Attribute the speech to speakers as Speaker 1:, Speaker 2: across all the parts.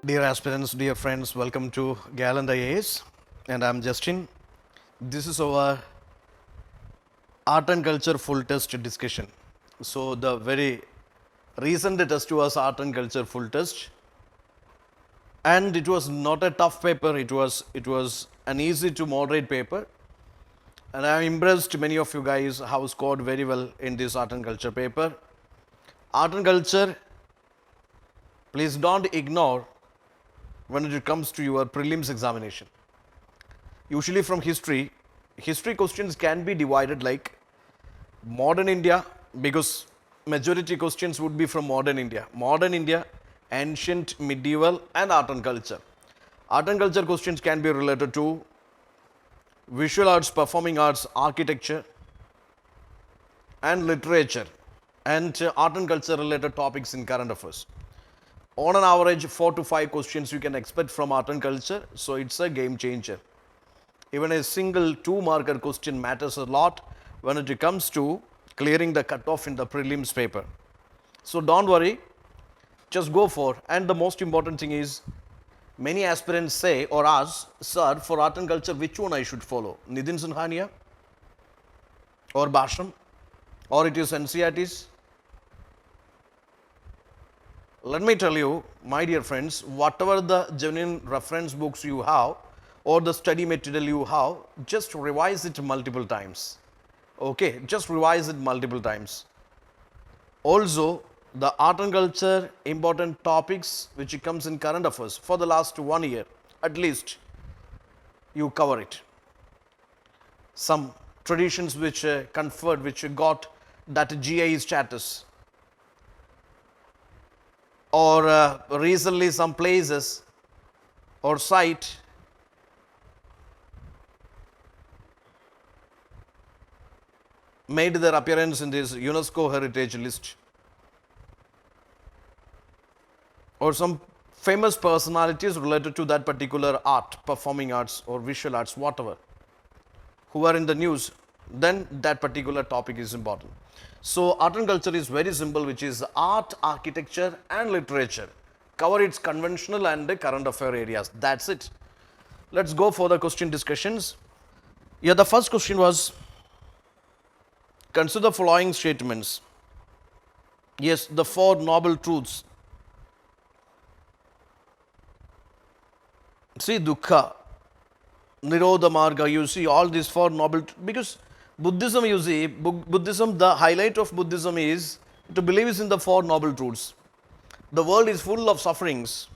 Speaker 1: Dear aspirants, dear friends, welcome to Gallant IAS, and I'm Justin. This is our art and culture full test discussion. So, the very recent test was art and culture full test, and it was not a tough paper. It was an easy to moderate paper, and I'm impressed. Many of you guys have scored very well in this art and culture paper. Art and culture, please don't ignore when it comes to your prelims examination. Usually from history questions can be divided like modern India, because majority questions would be from modern India, ancient, medieval, and art and culture. Art and culture questions can be related to visual arts, performing arts, architecture, and literature, and art and culture related topics in current affairs. On an average, 4 to 5 questions you can expect from art and culture, so it's a game changer. Even a single 2-marker question matters a lot when it comes to clearing the cutoff in the prelims paper. So don't worry, just go for. And the most important thing is, many aspirants say or ask, sir, for art and culture, which one I should follow? Nitin Sinhania or Basham, or it is NCERTs? Let me tell you, my dear friends, whatever the genuine reference books you have or the study material you have, just revise it multiple times. Okay, just revise it multiple times. Also, the art and culture important topics which comes in current affairs for the last 1 year, at least you cover it. Some traditions which conferred, which got that GI status, or recently some places or site made their appearance in this UNESCO heritage list, or some famous personalities related to that particular art, performing arts or visual arts, whatever, who are in the news, then that particular topic is important. So art and culture is very simple, which is art, architecture, and literature. Cover its conventional and current affair areas. That's it. Let's go for the question discussions. Yeah, the first question was, consider the following statements. Yes, the 4 noble truths. See, dukkha, nirodha marga, you see all these 4 noble, because Buddhism, you see, Buddhism, the highlight of Buddhism is to believe is in the 4 noble truths. The world is full of sufferings.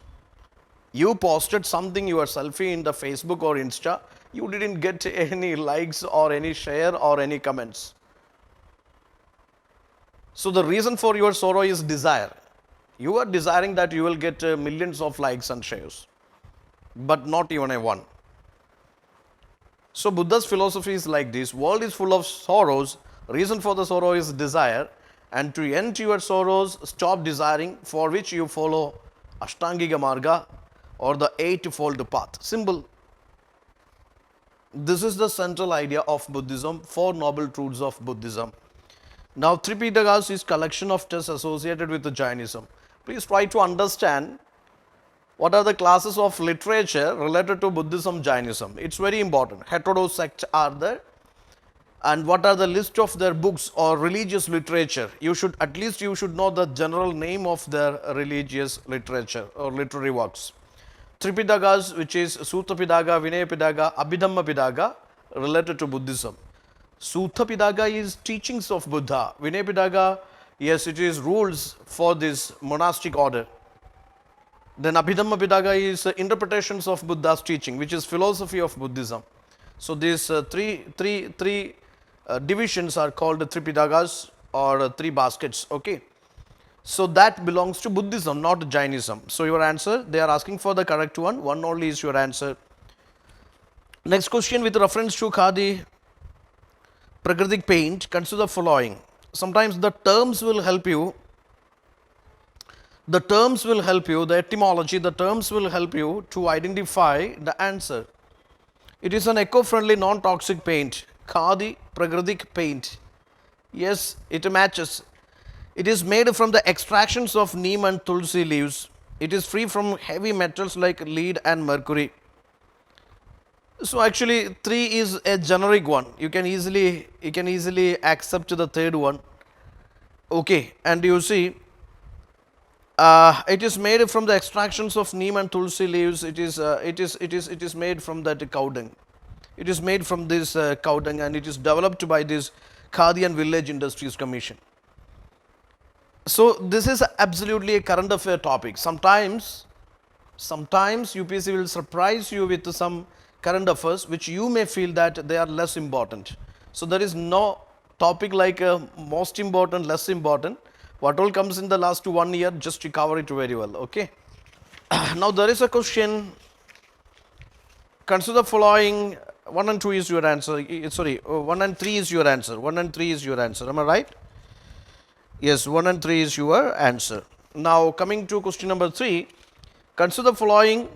Speaker 1: You posted something, your selfie in the Facebook or Insta, you didn't get any likes or any share or any comments. So the reason for your sorrow is desire. You are desiring that you will get millions of likes and shares, but not even a one. So Buddha's philosophy is like this: world is full of sorrows, reason for the sorrow is desire, and to end your sorrows, stop desiring, for which you follow Ashtangika Marga, or the 8-fold path. Simple. This is the central idea of Buddhism, 4 noble truths of Buddhism. Now, Tripitakas is collection of texts associated with Jainism. Please try to understand what are the classes of literature related to Buddhism, Jainism. It's very important. Heterodox sects are there, and what are the list of their books or religious literature. You should know the general name of their religious literature or literary works. Tripitakas, which is Sutta Pitaka, Vinaya Pitaka, Abhidhamma Pitaka, related to Buddhism. Sutta Pitaka is teachings of Buddha. Vinaya Pitaka, yes, it is rules for this monastic order. Then Abhidhamma Pitaka is interpretations of Buddha's teaching, which is philosophy of Buddhism. So these three divisions are called Tripitakas, or 3 baskets. Okay. So that belongs to Buddhism, not Jainism. So your answer, they are asking for the correct one. One only is your answer. Next question, with reference to Khadi Prakritic paint, consider the following. Sometimes the terms will help you. The etymology, the terms will help you to identify the answer. It is an eco-friendly, non-toxic paint. Khadi Prakritic paint. Yes, it matches. It is made from the extractions of neem and tulsi leaves. It is free from heavy metals like lead and mercury. So actually 3 is a generic one. You can easily accept the third one. Okay, and you see it is made from the extractions of neem and tulsi leaves. It is made from that cow dung. It is made from this cow dung, and it is developed by this Khadi and Village Industries Commission. So this is absolutely a current affair topic. Sometimes UPSC will surprise you with some current affairs which you may feel that they are less important. So there is no topic like most important, less important. What all comes in the last 1 year, just to cover it very well. Okay. Now there is a question. Consider the following. 1 and 2 is your answer. Sorry, 1 and 3 is your answer. 1 and 3 is your answer. Am I right? Yes, 1 and 3 is your answer. Now coming to question number 3. Consider the following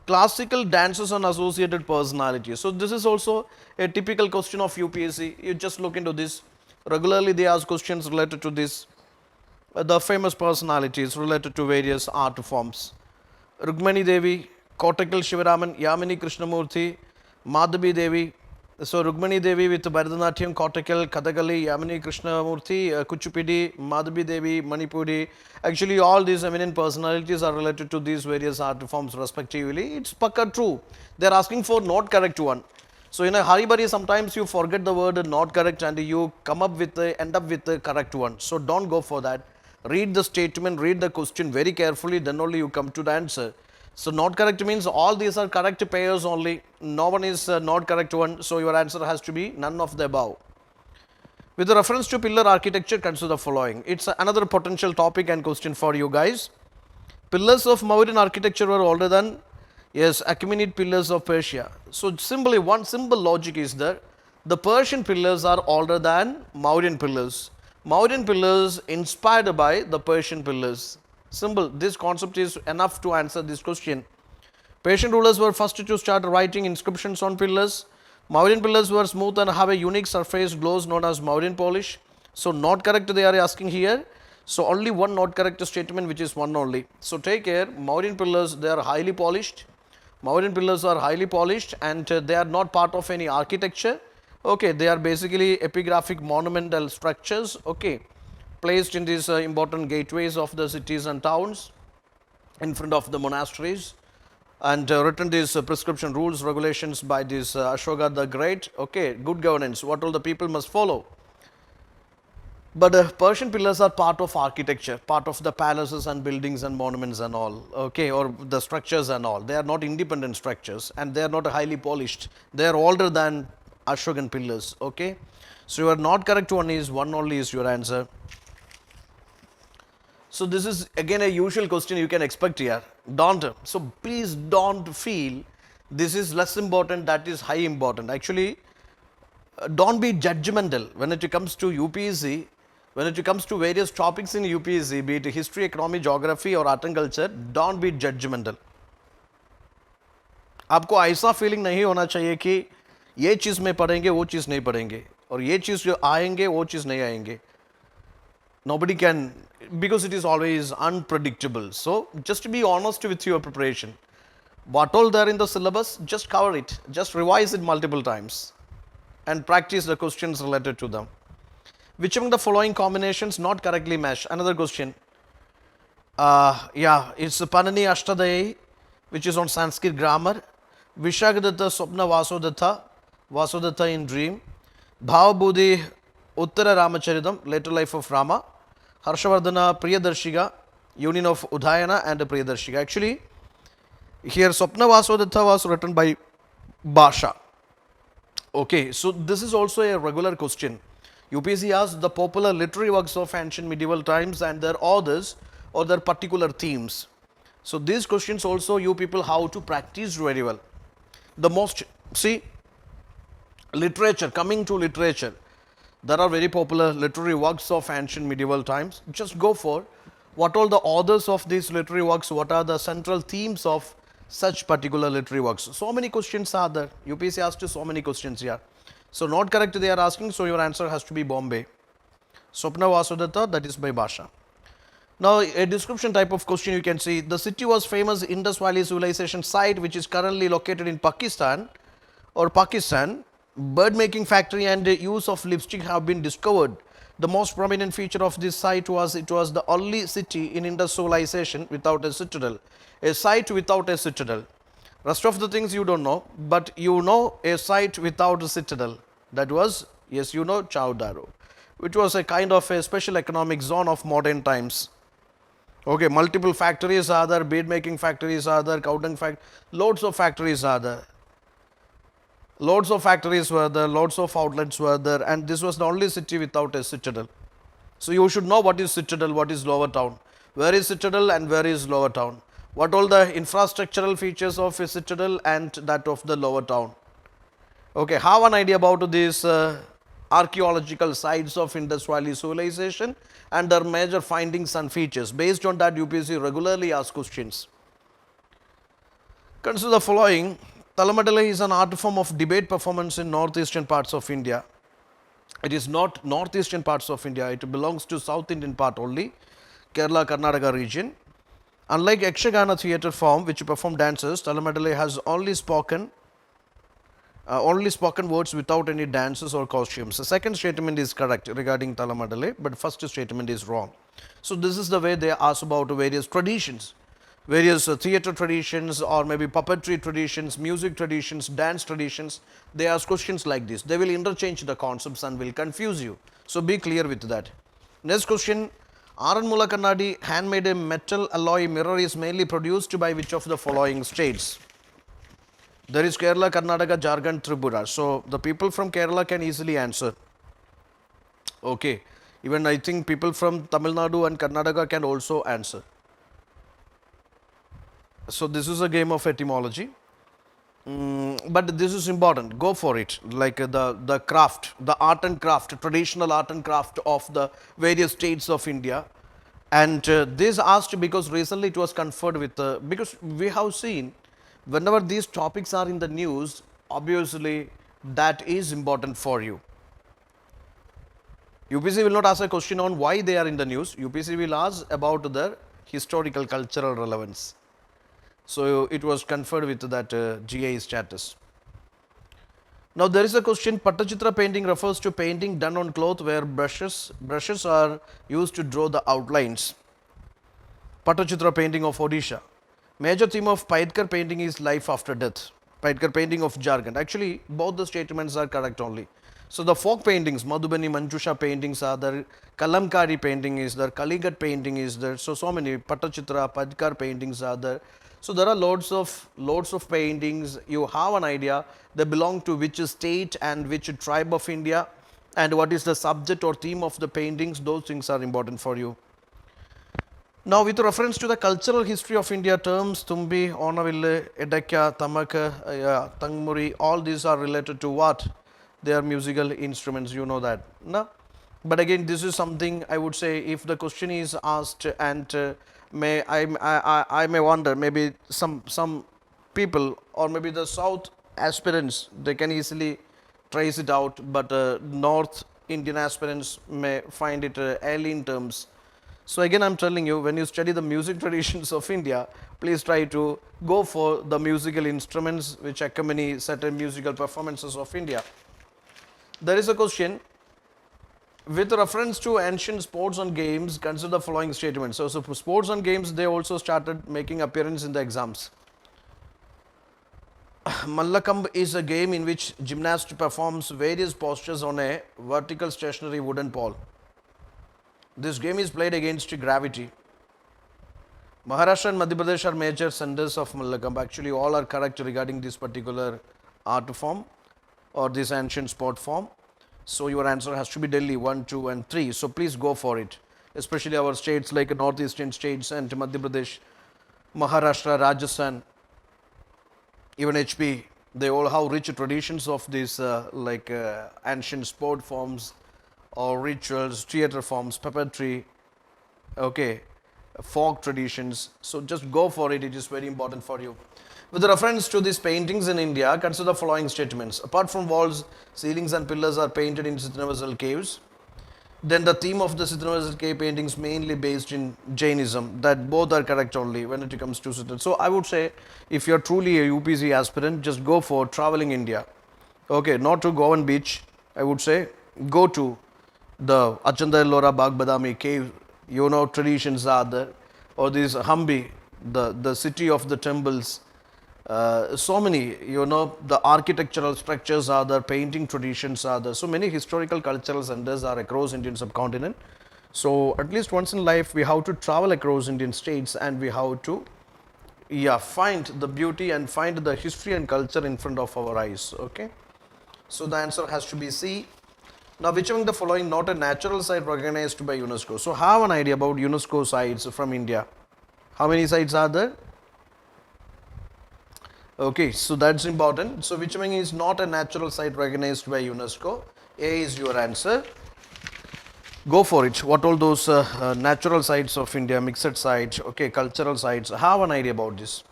Speaker 1: classical dances and associated personalities. So this is also a typical question of UPSC. You just look into this. Regularly they ask questions related to this. The famous personalities related to various art forms. Rukmani Devi, Kottakkal Shivaraman, Yamini Krishnamurthy, Madhavi Devi. So Rukmani Devi with Bharatanatyam, Kottakkal, Kathakali, Yamini Krishnamurthy, Kuchipudi, Madhavi Devi, Manipuri. Actually all these eminent personalities are related to these various art forms respectively. It's pakka true. They are asking for not correct one. So in a hurry sometimes you forget the word not correct and you come up with end up with the correct one. So don't go for that. Read the statement, read the question very carefully, then only you come to the answer. So not correct means all these are correct pairs only. No one is not correct one. So your answer has to be none of the above. With reference to pillar architecture, consider the following. It's another potential topic and question for you guys. Pillars of Mauryan architecture were older than, yes, Achaemenid pillars of Persia. So simply one simple logic is there. The Persian pillars are older than Mauryan pillars. Mauryan pillars inspired by the Persian pillars. Simple. This concept is enough to answer this question. Persian rulers were first to start writing inscriptions on pillars. Mauryan pillars were smooth and have a unique surface gloss known as Mauryan polish. So not correct they are asking here. So only one not correct statement, which is one only. So take care. Mauryan pillars, they are highly polished. Mauryan pillars are highly polished and they are not part of any architecture. Okay, they are basically epigraphic monumental structures. Okay, placed in these important gateways of the cities and towns in front of the monasteries, and written these prescription rules, regulations by this Ashoka the Great. Okay, good governance, what all the people must follow. But Persian pillars are part of architecture, part of the palaces and buildings and monuments and all, okay, or the structures and all. They are not independent structures and they are not highly polished. They are older than Ashokan pillars, okay. So your not correct one is one only is your answer. So this is again a usual question you can expect here. So please don't feel this is less important, that is high important. Actually, don't be judgmental when it comes to UPSC. When it comes to various topics in UPSC, be it history, economy, geography or art and culture, don't be judgmental. आपको ऐसा feeling नहीं होना चाहिए कि ये चीज़ में पढ़ेंगे वो चीज़ नहीं पढ़ेंगे और ये चीज़ जो आएंगे वो चीज़ नहीं आएंगे. Nobody can, because it is always unpredictable. So just be honest with your preparation. What all there in the syllabus, just cover it, just revise it multiple times and practice the questions related to them. Which among the following combinations not correctly matched? Another question. Yeah, it's Panani Ashtadhyayi, which is on Sanskrit grammar. Vishakadatta Swapna Vasodatta in dream. Bhavabudhi Uttara Ramacharitam, later life of Rama. Harshavardhana Priyadarshiga, union of Udayana and Priyadarshiga. Actually, here Swapna Vasodatta was written by Basha. Okay, so this is also a regular question. UPSC asks the popular literary works of ancient medieval times and their authors or their particular themes. So these questions also you people how to practice very well. The most, see, literature, coming to literature, there are very popular literary works of ancient medieval times. Just go for what all the authors of these literary works, what are the central themes of such particular literary works. So many questions are there. UPSC asked you so many questions here. So not correct they are asking, so your answer has to be Bombay. Swapna Vasodatta, that is by Basha. Now, a description type of question you can see. The city was famous Indus Valley civilization site, which is currently located in Pakistan or Pakistan. Bird making factory and the use of lipstick have been discovered. The most prominent feature of this site was it was the only city in Indus civilization without a citadel. A site without a citadel. Rest of the things you don't know, but you know a site without a citadel. That was, yes, you know, Chowdaro, which was a kind of a special economic zone of modern times. Okay, multiple factories are there, bead making factories are there, cow dung loads of factories are there. Loads of factories were there, loads of outlets were there, and this was the only city without a citadel. So you should know what is citadel, what is lower town. Where is citadel and where is lower town? What all the infrastructural features of a citadel and that of the lower town? Okay, have an idea about these archaeological sites of Indus Valley civilization and their major findings and features. Based on that, UPSC regularly asks questions. Consider the following. Talamadala is an art form of debate performance in northeastern parts of India. It is not northeastern parts of India, it belongs to South Indian part only, Kerala, Karnataka region. Unlike Yakshagana theatre form, which perform dances, Talamadala has only spoken words without any dances or costumes. The second statement is correct regarding Talamadale, but first statement is wrong. So this is the way they ask about various traditions, various theatre traditions or maybe puppetry traditions, music traditions, dance traditions. They ask questions like this. They will interchange the concepts and will confuse you. So be clear with that. Next question. Aranmula Kannadi handmade metal alloy mirror is mainly produced by which of the following states? There is Kerala, Karnataka, Jharkhand, Tripura. So the people from Kerala can easily answer. Okay. Even I think people from Tamil Nadu and Karnataka can also answer. So this is a game of etymology. But this is important. Go for it. Like the craft, the art and craft, traditional art and craft of the various states of India. And this asked because recently it was conferred with, because we have seen whenever these topics are in the news, obviously that is important for you. UPSC will not ask a question on why they are in the news. UPSC will ask about their historical cultural relevance. So it was conferred with that GI status. Now there is a question. Pattachitra painting refers to painting done on cloth where brushes are used to draw the outlines. Pattachitra painting of Odisha. Major theme of Paidkar painting is life after death. Paidkar painting of Jharkhand. Actually, both the statements are correct only. So the folk paintings, Madhubani, Manjusha paintings are there, Kalamkari painting is there, Kaligat painting is there. So many Pattachitra, Paidkar paintings are there. So there are loads of paintings. You have an idea. They belong to which state and which tribe of India, and what is the subject or theme of the paintings. Those things are important for you. Now, with reference to the cultural history of India, terms Tumbi, Onaville, Edekya, Tamaka, Tangmuri, all these are related to what? They are musical instruments, you know that. No? But again, this is something I would say if the question is asked and I may wonder, maybe some people or maybe the South aspirants, they can easily trace it out, but North Indian aspirants may find it alien terms. So again, I'm telling you, when you study the music traditions of India, please try to go for the musical instruments which accompany certain musical performances of India. There is a question. With reference to ancient sports and games, consider the following statements. So for sports and games, they also started making appearance in the exams. Mallakamb is a game in which gymnast performs various postures on a vertical stationary wooden pole. This game is played against gravity. Maharashtra and Madhya Pradesh are major centers of Mallakamb. Actually, all are correct regarding this particular art form or this ancient sport form. So your answer has to be Delhi 1, 2 and 3. So please go for it. Especially our states like northeastern states and Madhya Pradesh, Maharashtra, Rajasthan, even HP. They all have rich traditions of these ancient sport forms or rituals, theatre forms, puppetry, okay, folk traditions. So just go for it. It is very important for you. With reference to these paintings in India, consider the following statements. Apart from walls, ceilings and pillars are painted in universal caves. Then the theme of the Sittanuvasar cave paintings mainly based in Jainism. That both are correct only when it comes to Sittan. So I would say if you are truly a UPC aspirant, just go for traveling India. Okay, not to Govan beach. I would say go to the Achanda Ellora Bagh Badami cave. You know, traditions are there, or this Hampi, the city of the temples. So many, you know, the architectural structures are there, painting traditions are there. So many historical cultural centers are across Indian subcontinent. So at least once in life, we have to travel across Indian states, and we have to, yeah, find the beauty and find the history and culture in front of our eyes. Okay. So the answer has to be C. Now, which among the following not a natural site recognized by UNESCO? So have an idea about UNESCO sites from India. How many sites are there? Okay, so that's important. So which one is not a natural site recognized by UNESCO? A is your answer. Go for it. What all those natural sites of India, mixed sites, okay, cultural sites, have an idea about this.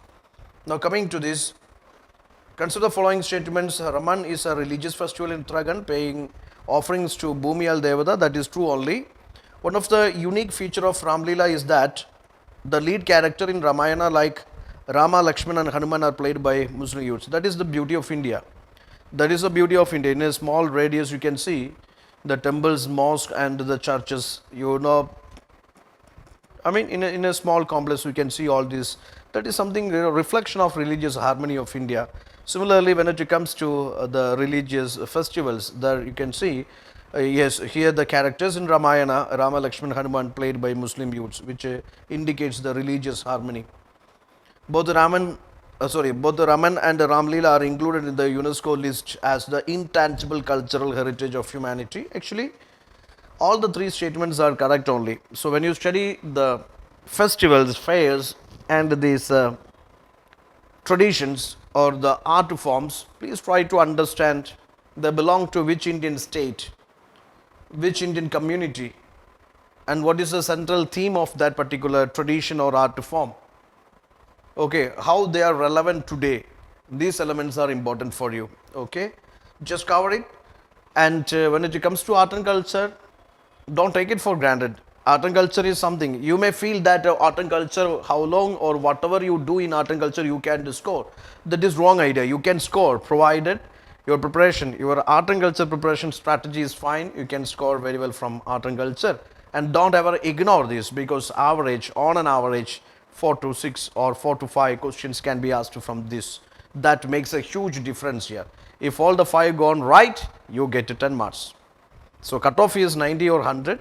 Speaker 1: Now coming to this, consider the following statements. Raman is a religious festival in Uttarakhand paying offerings to Bhumiyal Devada. That is true only. One of the unique feature of Ramlila is that the lead character in Ramayana like Rama, Lakshman and Hanuman are played by Muslim youths. That is the beauty of India. That is the beauty of India. In a small radius you can see the temples, mosque and the churches. You know, I mean in a small complex we can see all this. That is something, you know, reflection of religious harmony of India. Similarly, when it comes to the religious festivals, there you can see, yes, here the characters in Ramayana, Rama, Lakshman, Hanuman played by Muslim youths, which indicates the religious harmony. Both the Raman and the Ramlila are included in the UNESCO list as the intangible cultural heritage of humanity. Actually, all the three statements are correct only. So when you study the festivals, fairs and these traditions or the art forms, please try to understand they belong to which Indian state, which Indian community, and what is the central theme of that particular tradition or art form. Okay, how they are relevant today. These elements are important for you. Okay, just cover it. And when it comes to art and culture, don't take it for granted. Art and culture is something you may feel that art and culture, how long or whatever you do in art and culture you can score. That is wrong idea. You can score provided your preparation, your art and culture preparation strategy is fine. You can score very well from art and culture. And don't ever ignore this, because average, on an average, 4 to 6 or 4 to 5 questions can be asked from this. That makes a huge difference here. If all the 5 gone right, you get 10 marks. So cutoff is 90 or 100,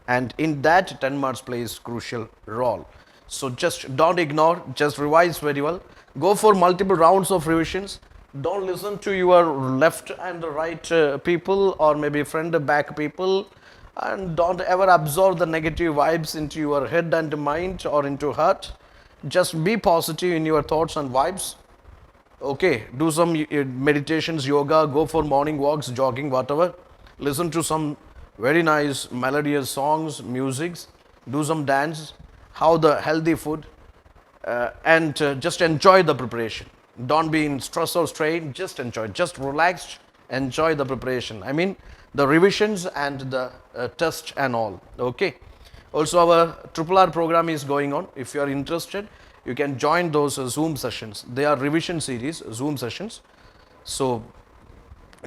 Speaker 1: and in that 10 marks plays crucial role. So just don't ignore, just revise very well. Go for multiple rounds of revisions. Don't listen to your left and right people, or maybe front back people, and don't ever absorb the negative vibes into your head and mind or into heart. Just be positive in your thoughts and vibes. Okay, do some meditations, yoga, go for morning walks, jogging, whatever. Listen to some very nice melodious songs, musics, do some dance, have the healthy food, and just enjoy the preparation. Don't be in stress or strain, just enjoy, just relax, enjoy the preparation. I mean the revisions and the test and all. Okay. Also, our R program is going on. If you are interested, you can join those Zoom sessions. They are revision series, Zoom sessions. So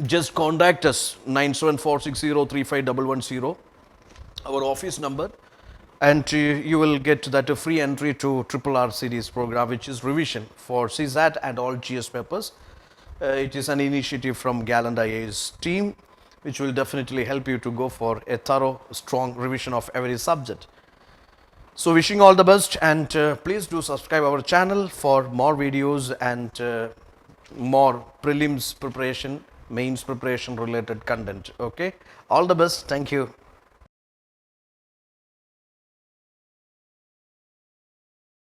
Speaker 1: just contact us 9746035110, our office number, and you will get that free entry to R series program, which is revision for CSAT and all GS papers. It is an initiative from Gallant IAS team, which will definitely help you to go for a thorough, strong revision of every subject. So wishing all the best, and please do subscribe our channel for more videos and more prelims preparation, mains preparation related content. Okay, all the best. Thank you.